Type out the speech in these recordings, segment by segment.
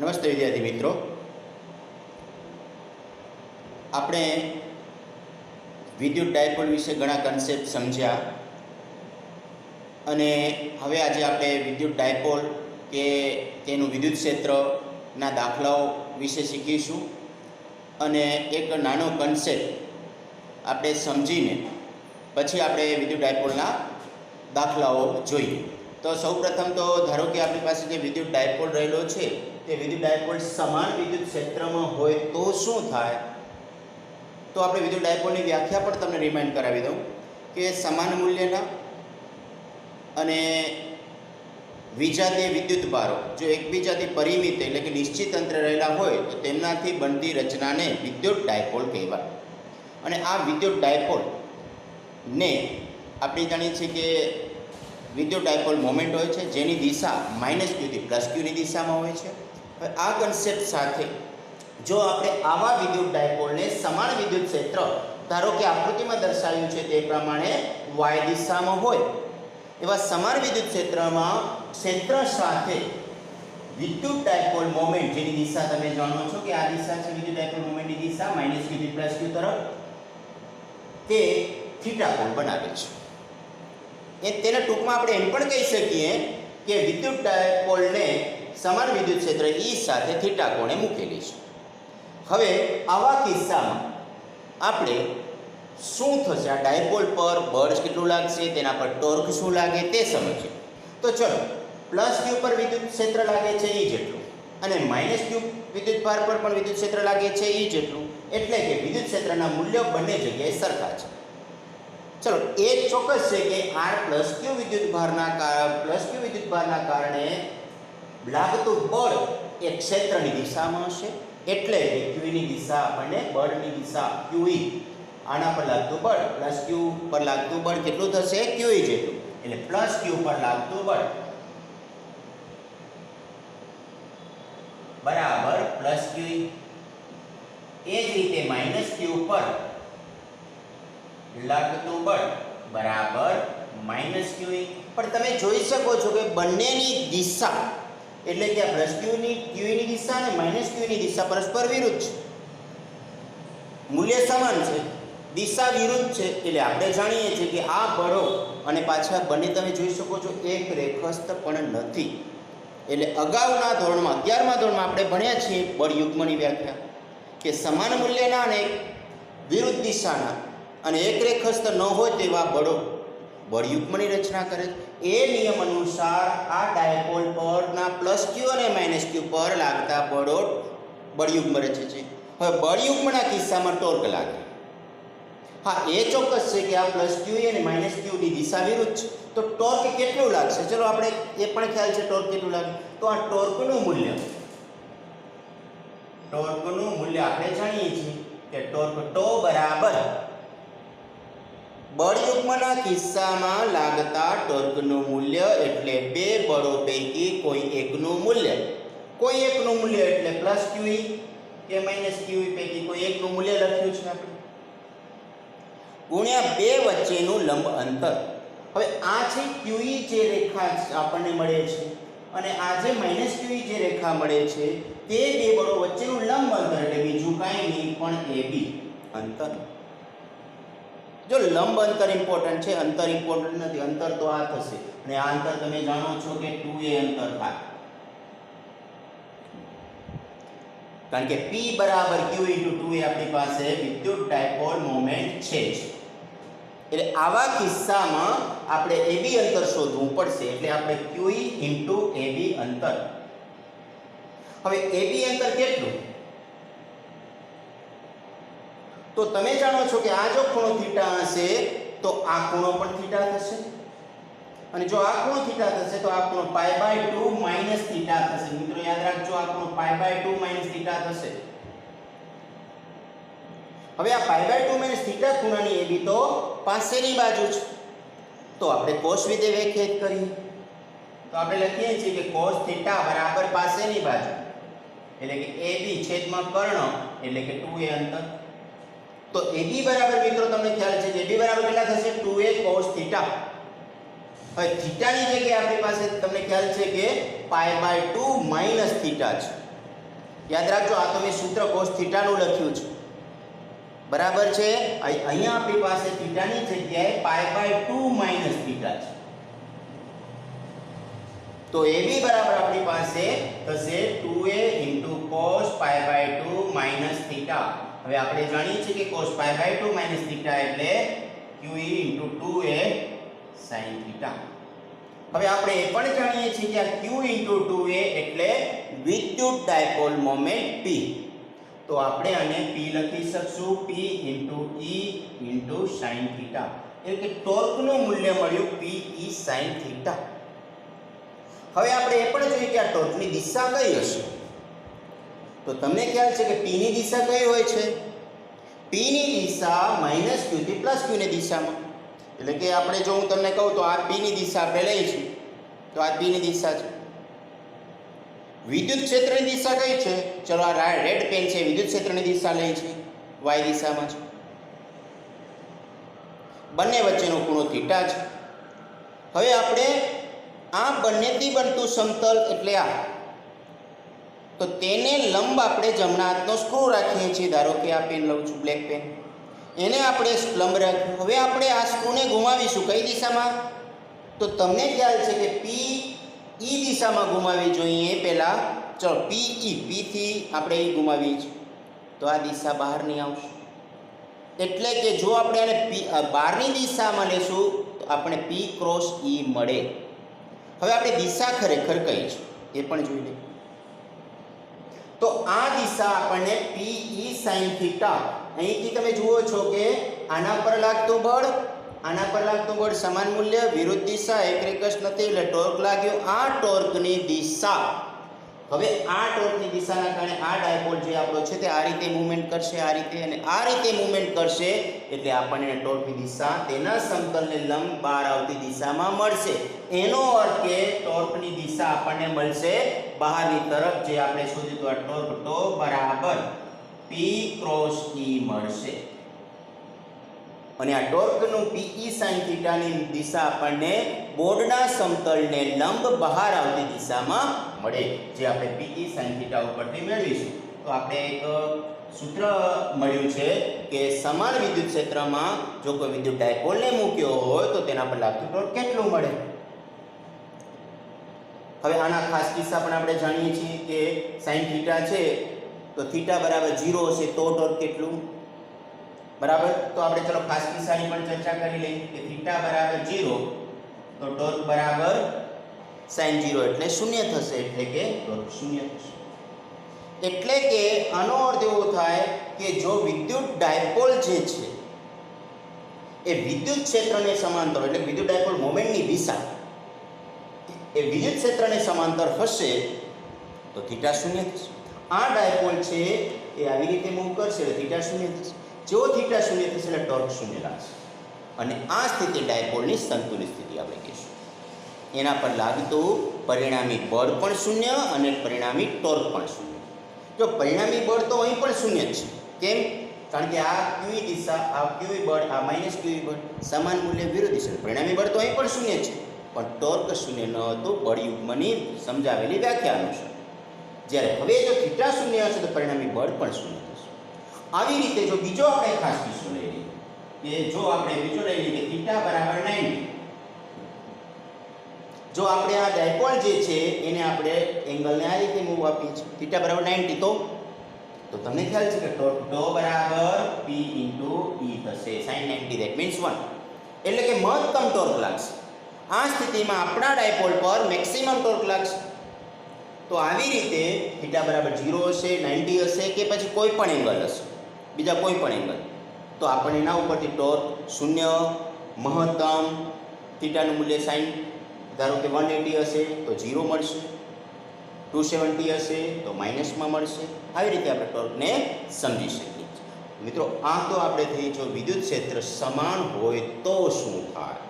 નમસ્તે વિદ્યાર્થી મિત્રો, આપણે વિદ્યુત ડાયપોલ વિશે ઘણા કન્સેપ્ટ સમજ્યા અને હવે આજે આપણે વિદ્યુત ડાયપોલ કે તેનું વિદ્યુત ક્ષેત્રના દાખલાઓ વિશે શીખીશું અને એક નાનો કન્સેપ્ટ આપણે સમજીને પછી આપણે વિદ્યુત ડાયપોલના દાખલાઓ જોઈએ. તો સૌપ્રથમ તો ધારો કે આપણી પાસે જે વિદ્યુત ડાયપોલ રહેલો છે તે વિદ્યુત ડાયપોલ સમાન વિદ્યુત ક્ષેત્રમાં હોય તો શું થાય? તો આપણે વિદ્યુત ડાયપોલની વ્યાખ્યા પણ તમને રિમાઇન્ડ કરાવી દઉં કે સમાન મૂલ્યના અને વિજાતીય વિદ્યુતભારો જો એકબીજાથી પરિમિત એટલે કે નિશ્ચિત અંતરે રહેલા હોય તો તેમનાથી બનતી રચનાને વિદ્યુત ડાયપોલ કહેવાય. અને આ વિદ્યુત ડાયપોલને આપણે જાણીએ છીએ કે વિદ્યુત ડાયપોલ મોમેન્ટ હોય છે જેની દિશા -q થી +q દિશામાં હોય છે. હવે આ કન્સેપ્ટ સાથે જો આપણે આવા વિદ્યુત ડાયપોલને સમાન વિદ્યુત ક્ષેત્ર ધારો કે આકૃતિમાં દર્શાવ્યું છે તે પ્રમાણે y દિશામાં હોય એવા સમાન વિદ્યુત ક્ષેત્ર સાથે વિદ્યુત ડાયપોલ મોમેન્ટ જેની દિશા તમે જાણો છો કે આ દિશા છે વિદ્યુત ડાયપોલ મોમેન્ટની દિશા -q થી +q તરફ તે થીટા કોણ બનાવે છે. તેને ટૂંકમાં આપણે એમ પણ કહી શકીએ કે વિદ્યુત ડાયપોલને સમાન વિદ્યુત ક્ષેત્ર E સાથે થીટા કોણે મૂકેલી છે. હવે આવા કિસ્સામાં આપણે શું થશે, આ ડાયપોલ પર બળ કેટલું લાગશે, તેના પર ટોર્ક શું લાગે તે સમજીએ. તો ચલો, +q પર વિદ્યુત ક્ષેત્ર લાગે છે E જેટલું અને -q વિદ્યુતભાર પર પણ વિદ્યુત ક્ષેત્ર લાગે છે E જેટલું, એટલે કે વિદ્યુત ક્ષેત્રના મૂલ્યો બંને જગ્યાએ સરખા છે. ચલો, એ ચોક્કસ છે કે +q વિદ્યુતભારના કારણે લાગતું બળ એ ક્ષેત્રની દિશામાં હશે, એટલે કે q ની દિશા આપણને બળની દિશા qe આના પર લાગતું બળ +q પર લાગતું બળ કેટલું થશે? qe જેટલું. એટલે +q પર લાગતું બળ બરાબર +qe. એ જ રીતે -q પર લાગતું બળ બરાબર -qe. પણ તમે જોઈ શકો છો કે બંનેની દિશા એટલે કે આ +q ની દિશા અને -q ની દિશા પરસ્પર વિરુદ્ધ છે. મૂલ્ય સમાન છે, દિશા વિરુદ્ધ છે, એટલે આપણે જાણીએ છીએ કે આ બળો અને પાછા બંને તમે જોઈ શકો છો એક રેખસ્થ પણ નથી. એટલે અગાઉના ધોરણમાં 11મા ધોરણમાં આપણે ભણ્યા છીએ બળ યુગ્મની વ્યાખ્યા કે સમાન મૂલ્યના અને વિરુદ્ધ દિશાના અને એક રેખસ્થ ન હોય તેવા બળો બળ યુગ્મની રચના કરે. એ નિયમ અનુસાર આ ડાયપોલ પરના +q અને -q પર લાગતા બળો બળ યુગ્મ રચે છે. હવે બળ યુગ્મના કિસ્સામાં ટોર્ક લાગે. હા, એ ચોક્કસ છે કે આ +q અને -q ની દિશા વિરુદ્ધ છે, તો ટોર્ક કેટલું લાગશે? ચલો આપણે એ પણ ખ્યાલ છે ટોર્ક કેટલું લાગે. તો આ ટોર્કનું મૂલ્ય આપણે જાણીએ છીએ કે ટોર્ક બરાબર બળ યુગ્મના કિસ્સામાં લાગતા ટોર્કનું મૂલ્ય એટલે બે બળો પૈકી કોઈ એકનું મૂલ્ય એટલે +qe કે -qe પૈકી કોઈ એકનું મૂલ્ય લખ્યું છે આપણે ગુણ્યા બે વચ્ચેનું લંબ અંતર. હવે આ છે qe જે રેખા આપણને મળે છે અને આ જે -qe જે રેખા મળે છે તે બે બળો વચ્ચેનું લંબ અંતર એટલે બીજું કાંઈ નહીં પણ AB અંતર. જો લંબ અંતર ઇમ્પોર્ટન્ટ છે, અંતર ઇમ્પોર્ટન્ટ નથી. અંતર તો આ થશે અને આ અંતર તમે જાણો છો કે 2a અંતર થાય, કારણ કે P બરાબર q × 2a આપણી પાસે વિદ્યુત ડાયપોલ મોમેન્ટ છે જ. એટલે આવા કિસ્સામાં આપણે AB અંતર શોધવું પડશે, એટલે આપણે qe × AB અંતર. હવે AB અંતર કેટલું? તો તમે જાણો છો કે આ જો ખૂણો થીટા હશે તો આ ખૂણો પણ થીટા થશે અને જો આ ખૂણો થીટા થશે તો આ ખૂણો π/2 - થીટા થશે. મિત્રો યાદ રાખજો, આ ખૂણો π/2 - થીટા થશે. હવે આ π/2 - થીટા ખૂણાની AB તો પાસેની બાજુ છે, તો આપણે cos વિધેય વ્યાખ્યાયિત કરીએ તો આપણે લખીએ છીએ કે cos થીટા બરાબર પાસેની બાજુ એટલે કે AB છેદમાં કર્ણ એટલે કે 2a અંતર. તો AB બરાબર મિત્રો તમને ખ્યાલ છે કે AB બરાબર કેટલા થશે? 2a cos theta. હવે થીટાની જગ્યાએ આપણી પાસે તમને ખ્યાલ છે કે π/2 - થીટા છે યાદ રાખજો, આ તો મેં સૂત્ર cos થીટાનું લખ્યું છે, બરાબર છે. અહીંયા આપણી પાસે થીટાની જગ્યાએ π/2 માઈનસ થીટા છે, તો એ બી બરાબર આપણી પાસે થશે 2a cos π/2 માઈનસ થીટા. હવે આપણે જાણીએ છીએ કે cos π/2 માઈનસ થીટા એટલે qe 2a sin થીટા. હવે આપણે એ પણ જાણીએ છીએ કે આ q 2a એટલે વિદ્યુત ડાયપોલ મોમેન્ટ p, તો આપણે આને p લખી શકશું p e sin થીટા, એટલે કે ટોર્કનું મૂલ્ય મળ્યું p e sin થીટા. હવે આપણે એ પણ જોઈએ કે આ ટોર્કની દિશા કઈ હશે, તો તમને ખ્યાલ છે કે p ની દિશા કઈ હોય છે? p ની દિશા -q થી +q ની દિશામાં, એટલે કે આપણે જો હું તમને કહું તો આ p ની દિશા આપણે લઈએ છીએ, તો આ p ની દિશા છે. વિદ્યુત ક્ષેત્રની દિશા કઈ છે? ચલો આ રેડ પેન છે, વિદ્યુત ક્ષેત્રની દિશા લઈએ છીએ, y દિશામાં છે. બંને વચ્ચેનો ખૂણો થીટા છે. હવે આપણે આ બંનેથી બનતું સમતલ એટલે આ, તો તેને લંબ આપણે જમણા હાથનો સ્ક્રૂ રાખીએ છીએ. ધારો કે આ પેન લઉં છું, બ્લેક પેન, એને આપણે લંબ રાખ્યું. હવે આપણે આ સ્ક્રૂને ઘુમાવીશું કઈ દિશામાં? તો તમને ખ્યાલ છે કે p e દિશામાં ઘુમાવી જોઈએ પહેલા. ચલો p થી આપણે e ઘુમાવીએ છીએ, તો આ દિશા બહારની આવશે, એટલે કે જો આપણે આને બહારની દિશામાં લેશું તો આપણે p ક્રોસ e મળે. હવે આપણે દિશા ખરેખર કઈ છે એ પણ જોઈ લઈએ. તો આ દિશા આપણને p e sin થીટા, અહીંથી તમે જુઓ છો કે આના પર લાગતું બળ સમાન મૂલ્ય, વિરુદ્ધ દિશા એકરેખસ નથી એટલે ટોર્ક લાગ્યો. આ ટોર્કની દિશા, હવે આ ટોર્કની દિશાના કારણે આ ડાયપોલ જે આપણો છે તે આ રીતે મૂવમેન્ટ કરશે, આ રીતે, અને આ રીતે મૂવમેન્ટ કરશે એટલે આપણને ટોર્કની દિશા તેના સમતલને લંબ બહાર આવતી દિશામાં મળશે. એનો અર્થ કે ટોર્કની દિશા આપણને મળશે બહારની તરફ, જે આપણે શોધ્યું આ ટોર્ક ટો બરાબર p ક્રોસ e મળશે. અને આ ટોર્કનું p e sin થીટાની દિશા આપણને બોર્ડના સમતલને લંબ બહાર આવતી દિશામાં મળે, જે આપણે p e sin થીટા ઉપરથી મેળવીશું. તો આપણે એક સૂત્ર મળ્યું છે કે સમાન વિદ્યુત ક્ષેત્રમાં જો કોઈ વિદ્યુત ડાયપોલને મૂક્યો હોય તો તેના પર લાગતું ટોર્ક કેટલું મળે. હવે આના ખાસ કિસ્સા પણ આપણે જાણીએ છીએ કે sin થીટા છે તો થીટા બરાબર 0 હશે તો ટોર્ક કેટલું, બરાબર. તો આપણે ચલો ખાસ કિસ્સાની પણ ચર્ચા કરી લઈએ કે થીટા બરાબર 0 તો ટોર્ક બરાબર sin 0 એટલે 0 થશે, એટલે કે ટોર્ક 0 થશે. એટલે કે આનો અર્થ એવો થાય કે જો વિદ્યુત ડાયપોલ જે છે એ વિદ્યુત ક્ષેત્રને સમાંતર, એટલે વિદ્યુત ડાયપોલ મોમેન્ટની દિશા એ વિદ્યુત ક્ષેત્રને સમાંતર હશે તો થીટા 0 થશે. આ ડાયપોલ છે એ આવી રીતે મૂવ કરશે એટલે થીટા 0 થશે. જેવો થીટા 0 થશે એટલે ટોર્ક 0 લાગશે, અને આ સ્થિતિ ડાયપોલની સંતુલિત સ્થિતિ આપણે કહીશું. એના પર લાગતું પરિણામી બળ પણ 0 અને પરિણામી ટોર્ક પણ 0. જો પરિણામી બળ તો અહીં પણ 0 જ છે. કેમ? કારણ કે આ qe દિશા, આ qe બળ, આ -qe બળ સમાન મૂલ્ય વિરુદ્ધ દિશા, પરિણામી બળ તો અહીં પણ 0 છે, પણ ટોર્ક 0 ન હતું બળ યુગ્મની સમજાવેલી વ્યાખ્યા અનુસાર. જ્યારે હવે જો થીટા 0 હશે તો પરિણામી બળ પણ 0 થશે. આવી રીતે જો બીજો આપણે ખાસ કિસ્સો લઈ લઈએ કે જો આપણે બીજો લઈ લઈએ કે થીટા બરાબર 90, જો આપણે આ ડાયપોલ જે છે એને આપણે એંગલને આ રીતે મૂવ આપીએ છીએ, થીટા બરાબર 90, તો તમને ખ્યાલ છે કે ટો બરાબર p * e થશે sin 90, ધેટ મીન્સ 1, એટલે કે મહત્તમ ટોર્ક લાગશે. આ સ્થિતિમાં આપણા ડાયપોલ પર મેક્સિમમ ટોર્ક લાગશે. તો આવી રીતે થીટા બરાબર 0 હશે, 90 હશે કે પછી કોઈ પણ એંગલ હશે, બીજા કોઈ પણ એંગલ, તો આપણને એના ઉપરથી ટોર્ક 0, મહત્તમ થીટાનું મૂલ્ય sin ધારો કે 180 હશે તો 0 મળશે, 270 હશે તો માઇનસમાં મળશે. આવી રીતે આપણે ટોર્કને સમજી શકીએ છીએ. મિત્રો આ તો આપણે થઈ જો વિદ્યુત ક્ષેત્ર સમાન હોય તો શું થાય.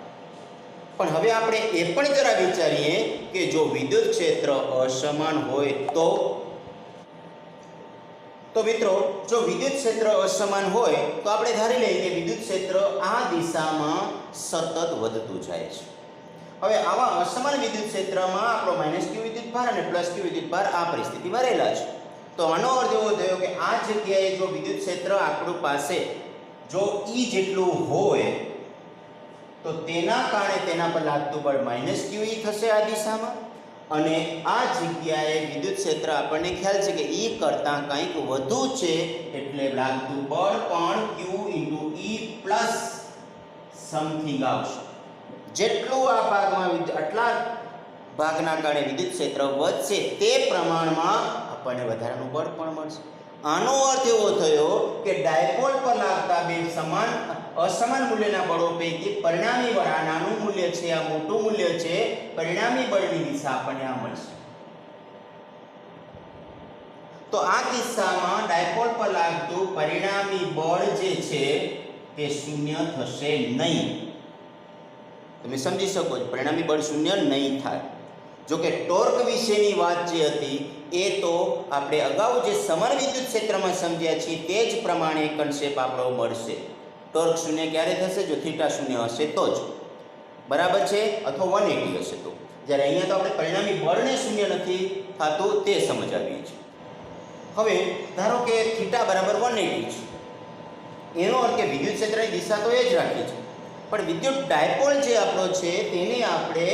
પણ હવે આપણે એ પણ જરા વિચારીએ કે જો વિદ્યુત ક્ષેત્ર અસમાન હોય તો મિત્રો જો વિદ્યુત ક્ષેત્ર અસમાન હોય તો આપણે ધારી લઈએ કે વિદ્યુત ક્ષેત્ર આ દિશામાં સતત વધતું જાય છે. હવે આવા અસમાન વિદ્યુત ક્ષેત્રમાં આપણો -q વિદ્યુતભાર અને +q વિદ્યુતભાર આ પરિસ્થિતિમાં રહેલા છે. તો આનો અર્થ એવો થયો કે આ જગ્યાએ જો વિદ્યુત ક્ષેત્ર આપણું પાસે જો E જેટલું હોય તો તેના કારણે તેના પર લાગતું બળ -QE થશે આ દિશામાં, અને આ જગ્યાએ વિદ્યુત ક્ષેત્ર આપણને ખ્યાલ છે કે E કરતાં કંઈક વધુ છે એટલે લાગતું બળ પણ Q × E પ્લસ સમથિંગ આવશે. જેટલું આ ભાગમાં આટલા ભાગના કારણે વિદ્યુત ક્ષેત્ર વધશે તે પ્રમાણમાં આપણને વધારાનું બળ પણ મળશે. આનો અર્થ એવો થયો કે ડાયપોલ પર લાગતા બે અસમાન મૂલ્યના બળો પૈકી પરિણામી બળ, આ નાનું મૂલ્ય છે, આ મોટું મૂલ્ય છે, પરિણામી બળની દિશા આપણને આ મળશે. તો આ કિસ્સામાં ડાયપોલ પર લાગતું પરિણામી બળ જે છે તે શૂન્ય થશે નહીં. તમે સમજી શકો છો, પરિણામી બળ શૂન્ય નહીં થાય. જો કે ટોર્ક વિશેની વાત જે હતી એ તો આપણે અગાઉ જે સમાન વિદ્યુત ક્ષેત્રમાં સમજ્યા છીએ તે જ પ્રમાણે કન્સેપ્ટ આપણો મળશે. ટોર્ક શૂન્ય ક્યારે થશે? જો થીટા શૂન્ય હશે તો જ, બરાબર છે, અથવા 180 હશે તો. જ્યારે અહીંયા તો આપણે પરિણામી બળને શૂન્ય નથી થતું તે સમજાવીએ છીએ. હવે ધારો કે થીટા બરાબર 180 છે, એનો અર્થ કે વિદ્યુત ક્ષેત્રની દિશા તો એ જ રાખી છે, પણ વિદ્યુત ડાયપોલ જે આપણો છે તેને આપણે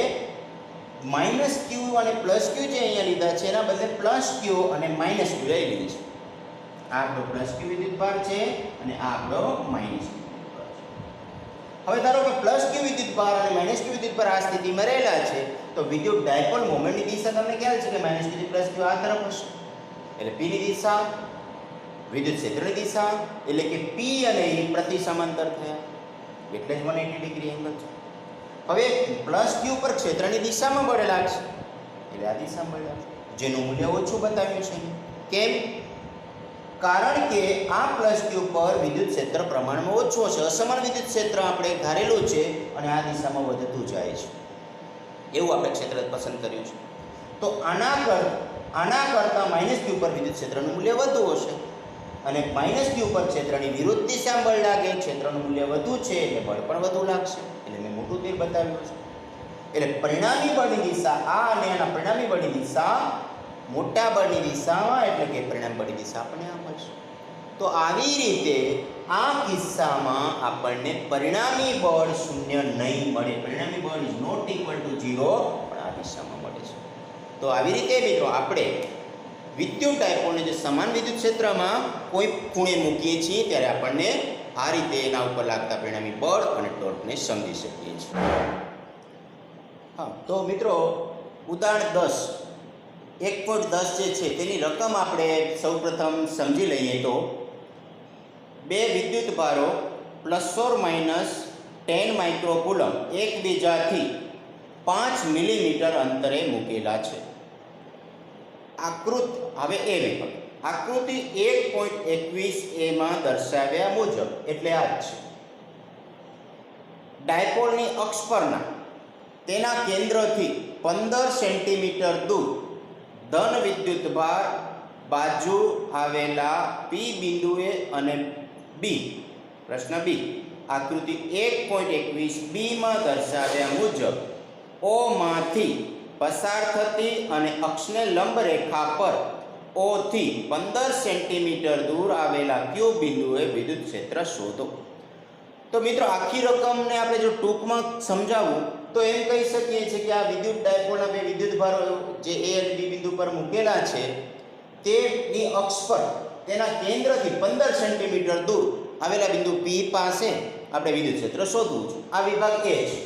-Q અને +Q જે અહીંયા લીધા છે એના બદલે +Q અને -Q લઈ લીધી છે. આ આપણો +Q વિદ્યુતભાર છે અને આ આપણો -Q વિદ્યુતભાર છે. હવે ધારો કે +Q વિદ્યુતભાર અને -Q વિદ્યુતભાર આ સ્થિતિમાં રહેલા છે તો વિદ્યુત ડાયપોલ મોમેન્ટની દિશા તમને ખ્યાલ છે કે -Q થી +Q આ તરફ હશે. એટલે P ની દિશા, વિદ્યુત ક્ષેત્રની દિશા, એટલે કે P અને E પ્રતિ સમાંતર થયા, એટલે જ 180 ડિગ્રી એંગલ છે. હવે +Q પર ક્ષેત્રની દિશામાં બળ લાગશે એટલે આ દિશામાં બળ લાગશે, જેનું મૂલ્ય ઓછું બતાવ્યું છે. કેમ? કારણ કે આ +Q પર વિદ્યુત ક્ષેત્ર પ્રમાણમાં ઓછું હશે, અસમાન વિદ્યુત ક્ષેત્ર આપણે ધારેલું છે અને આ દિશામાં વધતું જાય છે, એવું આપણે ક્ષેત્ર પસંદ કર્યું છે. તો આના કરતાં -Q પર વિદ્યુત ક્ષેત્રનું મૂલ્ય વધુ હશે, અને -Q પર ક્ષેત્રની વિરુદ્ધ દિશામાં બળ લાગે, ક્ષેત્રનું મૂલ્ય વધુ છે એટલે બળ પણ વધુ લાગશે. એટલે મેં મોટું તીર બતાવ્યું છે. એટલે પરિણામી બળની દિશા આ અને આના પરિણામી બળની દિશા મોટા બળની દિશામાં, એટલે કે પરિણામી બળની દિશા આપણને આ મળશે. તો આવી રીતે આ કિસ્સામાં આપણને પરિણામી બળ શૂન્ય નહીં મળે. પરિણામી બળ ઇઝ નોટ ઇક્વલ ટુ 0 પણ આ દિશામાં મળે છે. તો આવી રીતે મિત્રો આપણે વિદ્યુત ડાયપોલને જે સમાન વિદ્યુત ક્ષેત્રમાં કોઈ ખૂણે મૂકીએ છીએ ત્યારે આપણને આ રીતે એના ઉપર લાગતા પરિણામી બળ અને ટોર્કને સમજી શકીએ છીએ. હા, તો મિત્રો ઉદાહરણ 10 1.10 જે છે તેની રકમ આપણે સૌપ્રથમ સમજી લઈએ. તો બે વિદ્યુત ભારો ±10 માઇક્રોકુલમ એકબીજાથી 5 મિલીમીટર અંતરે મૂકેલા છે. હવે એ વિભાગ આકૃતિ 1.21 માં દર્શાવ્યા મુજબ, એટલે આ જ છે. ડાયપોલની અક્ષ પરના તેના કેન્દ્રથી 15 સેન્ટીમીટર દૂર ધન વિદ્યુતભાર બાજુ આવેલા P બિંદુએ અને B, પ્રશ્ન B, આકૃતિ 1.21b માં દર્શાવ્યા મુજબ O માંથી પસાર થતી અને અક્ષને લંબ રેખા પર O થી 15 સેન્ટીમીટર દૂર આવેલા Q બિંદુએ વિદ્યુત ક્ષેત્ર શોધો. તો મિત્રો આખી રકમને આપણે જો ટૂંકમાં સમજાવવું તો એમ કહી શકીએ છીએ કે આ વિદ્યુત ડાયપોલના બે વિદ્યુત ભારો જે A અને B બિંદુ પર મૂકેલા છે તેની અક્ષ પર તેના કેન્દ્રથી 15 સેન્ટીમીટર દૂર આવેલા બિંદુ P પાસે આપણે વિદ્યુત ક્ષેત્ર શોધવું છે. આ વિભાગ A છે.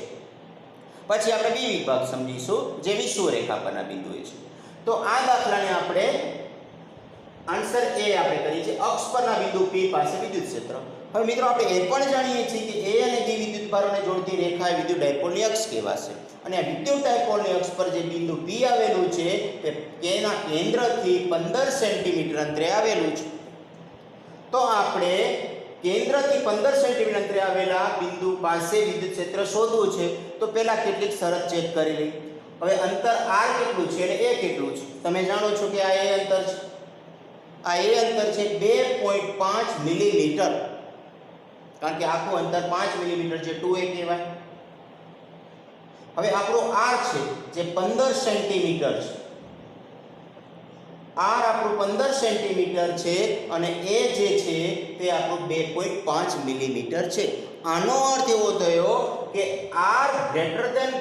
પછી આપણે B વિભાગ સમજીશું જે વિષુવરેખા પરના બિંદુએ છે. તો આ દાખલાને આપણે આન્સર A આપણે કરીએ છીએ, અક્ષ પરના બિંદુ P પાસે વિદ્યુત ક્ષેત્ર. હવે મિત્રો આપણે એ પણ જાણીએ છીએ કે A અને B વિદ્યુત ભારોને જોડતી રેખા એ વિદ્યુત ડાયપોલની અક્ષ કહેવાશે, અને આ વિદ્યુત ડાયપોલની અક્ષ પર જે બિંદુ P આવેલું છે તે તેના કેન્દ્રથી 15 સેન્ટીમીટર અંતરે આવેલું છે. તો આપણે કેન્દ્રથી 15 સેન્ટીમીટર અંતરે આવેલા બિંદુ પાસે વિદ્યુત ક્ષેત્ર શોધવું છે. તો પહેલા કેટલીક શરત ચેક કરી લઈએ. હવે અંતર r કેટલું છે અને a કેટલું છે? તમે જાણો છો કે આ a અંતર છે, આ a અંતર છે 2.5 મિલીમીટર, કારણ કે આખું અંતર 5 મિલીમીટર જે 2a કહેવાય. હવે આપણો r છે જે 15 સેન્ટીમીટર છે, આર આપણું 15 સેન્ટીમીટર છે અને એ જે છે તે આપણું 2.5 મિલીમીટર છે. આનો અર્થ એવો થયો કે આર ગ્રેટર દેન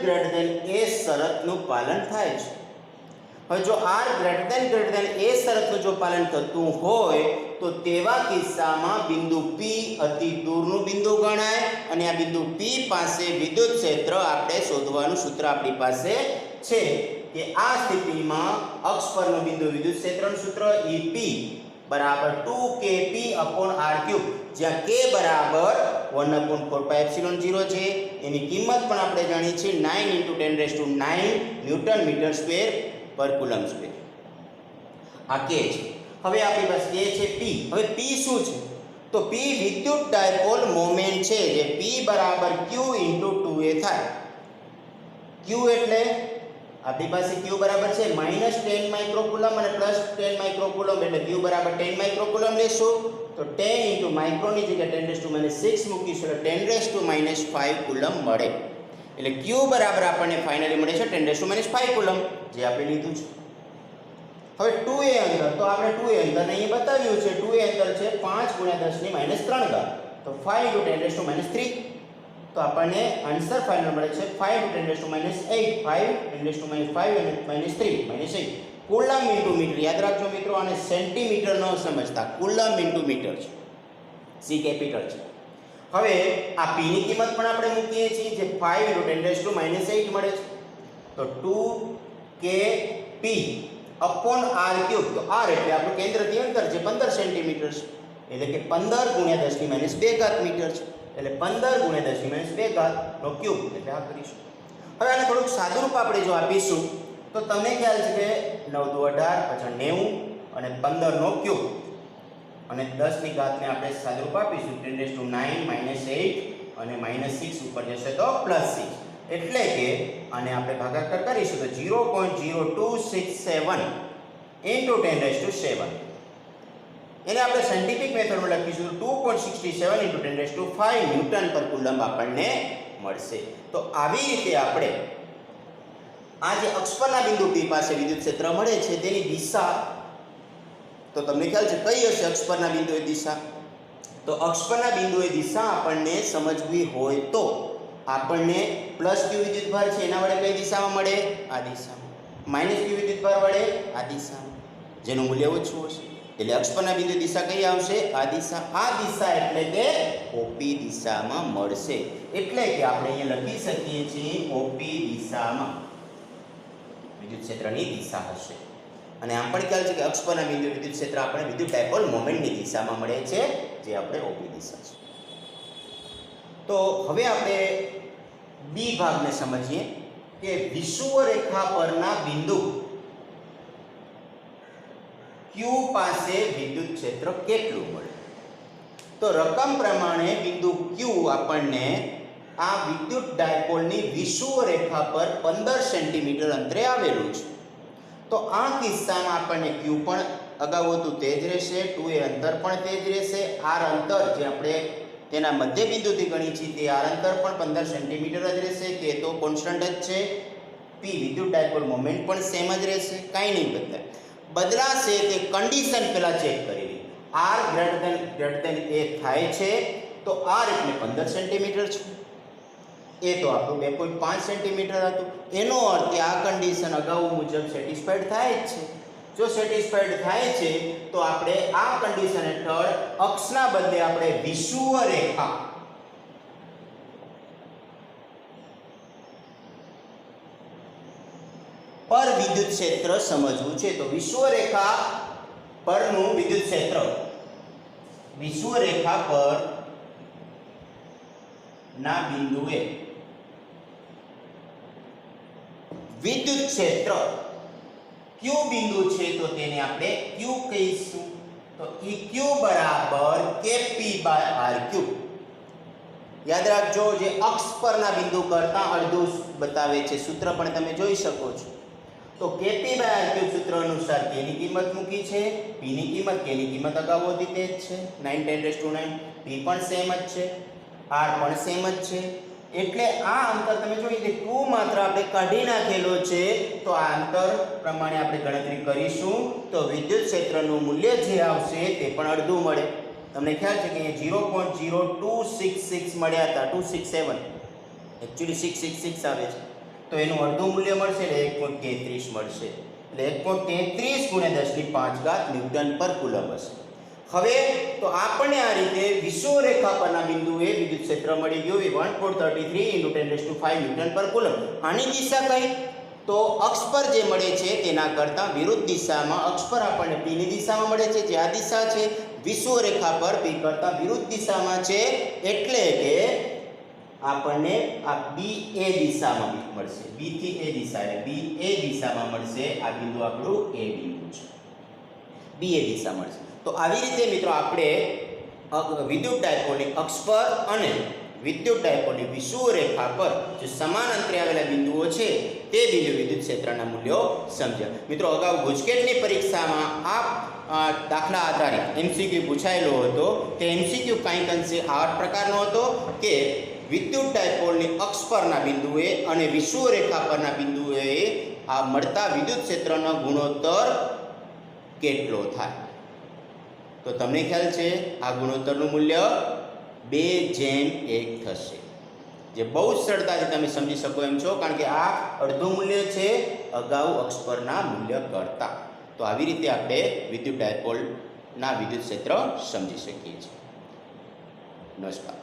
એ શરતનું પાલન થાય છે. હવે જો આર ગ્રેટર દેન એ શરતનું જો પાલન થતું હોય તો તેવા કિસ્સામાં બિંદુ P અતિ દૂરનું બિંદુ ગણાય અને આ બિંદુ P પાસે વિદ્યુત ક્ષેત્ર આપણે શોધવાનું સૂત્ર આપણી પાસે છે કે આ સ્થિતિમાં અક્ષ પરનું બિંદુ વિદ્યુત ક્ષેત્રનું સૂત્ર EP બરાબર 2kp/r3, જ્યાં k બરાબર 1/4πε0 છે. એની કિંમત પણ આપણે જાણીએ છીએ 9 × 10⁹ ન્યૂટન મીટર સ્ક્વેર પર કુલમ સ્ક્વેર. આ k છે. હવે આપણી પાસે k છે p. હવે p શું છે? તો p વિદ્યુત ડાયપોલ મોમેન્ટ છે જે p બરાબર q × 2a થાય. q એટલે આપણી પાસે q બરાબર છે -10 માઇક્રોકુલમ અને +10 માઇક્રોકુલમ, એટલે q બરાબર 10 માઇક્રોકુલમ લેશું તો 10 × માઇક્રોની જગ્યાએ 10⁻6 મૂકીશું એટલે 10⁻5 કુલમ મળે. એટલે q બરાબર આપણને ફાઇનલી મળે છે 10⁻5 કુલમ, જે આપણે લીધું છે. હવે 2a અંતર, તો આપણે 2a અંતર અહીં બતાવ્યું છે. 2a અંતર છે 5 × 10⁻3, તો 5 × 10⁻3, તો આપણને આન્સર ફાઇનલ મળે છે 5 × 10⁻8, 5 × 5 અને -3 -8 કુલમ × મીટર. યાદ રાખજો મિત્રો, અને સેન્ટીમીટર ન સમજતા, કુલમ × મીટર છે, સી કેપિટલ છે. હવે આ p ની કિંમત પણ આપણે મૂકીએ છીએ જે 5 × 10⁻8 મળે છે. તો 2kp/r3, તો r એટલે આપણું કેન્દ્રથી અંતર છે 15 સેન્ટીમીટર છે, એટલે કે 15 × 10⁻2 મીટર છે. એટલે 15 × 10⁻2 નો ક્યુબ, એટલે આ કરીશું. હવે આને થોડુંક સાદુરૂપ આપણે જો આપીશું તો તમને ખ્યાલ છે કે 9 × 18 પાછળ 90 અને 15 નો ક્યુબ અને 10 ની ઘાતને આપણે સાદુરૂપ આપીશું 10⁹ -8 અને -6 ઉપર જશે તો +6, એટલે કે આને આપણે ભાગાકાર કરીશું તો 0.0267 × 10⁻7. એને આપણે સાયન્ટિફિક મેથડમાં લખીશું 2.67 × 10⁵ ન્યૂટન પર કુલમ આપણને મળશે. તો આવી રીતે આપણે આ જે અક્ષ પરના બિંદુ P પાસે વિદ્યુત ક્ષેત્ર મળે છે તેની દિશા, તો તમને ખ્યાલ છે કઈ હશે અક્ષ પરના બિંદુએ દિશા? તો અક્ષ પરના બિંદુએ દિશા આપણને સમજવી હોય તો આપણને +q વિદ્યુતભાર છે એના વડે કઈ દિશામાં મળે? આ દિશામાં. -q વિદ્યુતભાર વડે આ દિશામાં, જેનું મૂલ્ય ઓછું હશે. એટલે અક્ષ પરના બિંદુ દિશા કઈ આવશે? આ દિશા. આ દિશા એટલે કે OP દિશામાં મળશે. એટલે કે આપણે અહીંયા લખી શકીએ છીએ OP દિશામાં વિદ્યુત ક્ષેત્રની દિશા હશે. અને આમ પણ ખ્યાલ છે કે અક્ષ પરના બિંદુ વિદ્યુત ક્ષેત્ર આપણે વિદ્યુત ડાયપોલ મોમેન્ટની દિશામાં મળે છે, જે આપણે OP દિશા છે. તો હવે આપણે બી ભાગને સમજીએ કે વિષુવરેખા પરના બિંદુ Q પાસે વિદ્યુત ક્ષેત્ર કેટલું મળે? તો રકમ પ્રમાણે બિંદુ Q આપણને આ વિદ્યુત ડાયપોલની વિષુવરેખા પર 15 સેન્ટીમીટર અંતરે આવેલું છે. તો આ કિસ્સામાં આપણને Q પણ અગાઉ હતું તે જ રહેશે, 2a અંતર પણ તે જ રહેશે, r અંતર જે આપણે તેના મધ્ય બિંદુથી ગણી છીએ તે r અંતર પણ 15 સેન્ટીમીટર જ રહેશે, કે તો કોન્સ્ટન્ટ જ છે. P વિદ્યુત ડાયપોલ મોમેન્ટ પણ સેમ જ રહેશે, કાંઈ નહીં બદલાય. બદલાશે તે કન્ડિશન પહેલા ચેક કરી લઈએ. r ગ્રેટર એ થાય છે તો r એટલે 15 સેન્ટીમીટર છે, એ તો આપણું 2.5 સેન્ટીમીટર હતું. એનો અર્થ કે આ કન્ડિશન અગાઉ મુજબ સેટિસ્ફાઈડ થાય જ છે. જો સેટિસ્ફાઈડ થાય છે તો આપણે આ કન્ડિશન હેઠળ અક્ષના બદલે આપણે વિષુવરેખા પર વિદ્યુત ક્ષેત્ર સમજવું છે. તો વિષુવરેખા પરનું વિદ્યુત ક્ષેત્ર, વિષુવરેખા પર ના બિંદુએ વિદ્યુત ક્ષેત્ર Q બિંદુ છે તો તેને આપણે Q કહીશું. તો EQ બરાબર kp/r3. યાદ રાખજો, જે અક્ષ પરના બિંદુ કરતા અડધું બતાવે છે સૂત્ર પણ તમે જોઈ શકો છો. તો kp/r3 સૂત્ર અનુસાર k ની કિંમત મૂકી છે, p ની કિંમત, k ની કિંમત અગાઉ હતી તે જ છે 9 × 10⁹ p પણ સેમ જ છે, r પણ સેમ જ છે. એટલે આ અંતર તમે જોઈએ કે 2 માત્ર આપણે કાઢી નાખેલો છે, તો આ અંતર પ્રમાણે આપણે ગણતરી કરીશું તો વિદ્યુત ક્ષેત્રનું મૂલ્ય જે આવશે તે પણ અડધું મળે. તમને ખ્યાલ છે કે અહીંયા 0.0266 મળ્યા હતા, 267 એકચ્યુઅલી 666 આવે છે, તો એનું અડધું મૂલ્ય મળશે એટલે 1.33 મળશે. એટલે 1.33 ગુણ્યા 10⁵ ન્યૂટન પર કુલમ હશે. હવે તો આપણને આ રીતે વિષુવરેખા પરના બિંદુએ વિદ્યુત ક્ષેત્ર મળી ગયું 1.33 × 10⁵ ન્યૂટન પર કુલમ. આની દિશા કઈ? તો અક્ષ પર જે મળે છે તેના કરતાં વિરુદ્ધ દિશામાં, અક્ષ પર આપણને p ની દિશામાં મળે છે જે આ દિશા છે, વિષુવરેખા પર p કરતાં વિરુદ્ધ દિશામાં છે, એટલે કે આપણને આ b એ દિશામાં મળશે. b થી a દિશા, એટલે b એ દિશામાં મળશે. આ બિંદુ આપણું a બિંદુ છે, b એ દિશા મળશે. તો આવી રીતે મિત્રો આપણે વિદ્યુત ડાયપોલની અક્ષ પર અને વિદ્યુત ડાયપોલની વિષુવરેખા પર જે સમાન અંતરે આવેલા બિંદુઓ છે તે બિંદુ વિદ્યુત ક્ષેત્રના મૂલ્યો સમજ્યા. મિત્રો અગાઉ ગુજકેટની પરીક્ષામાં આ દાખલા આધારિત MCQ પૂછાયેલો હતો. તે MCQ કંઈક અંશે આ પ્રકારનો હતો કે વિદ્યુત ડાયપોલની અક્ષ પરના બિંદુએ અને વિષુવરેખા પરના બિંદુએ આ મળતા વિદ્યુત ક્ષેત્રનો ગુણોત્તર કેટલો થાય? તો તમને ખ્યાલ છે આ ગુણોત્તરનું મૂલ્ય 2:1 થશે, જે બહુ જ સરળતાથી તમે સમજી શકો એમ છો, કારણ કે આ અડધું મૂલ્ય છે અગાઉ અક્ષ પરના મૂલ્ય કરતાં. તો આવી રીતે આપણે વિદ્યુત ડાયપોલના વિદ્યુત ક્ષેત્ર સમજી શકીએ છીએ. નમસ્કાર.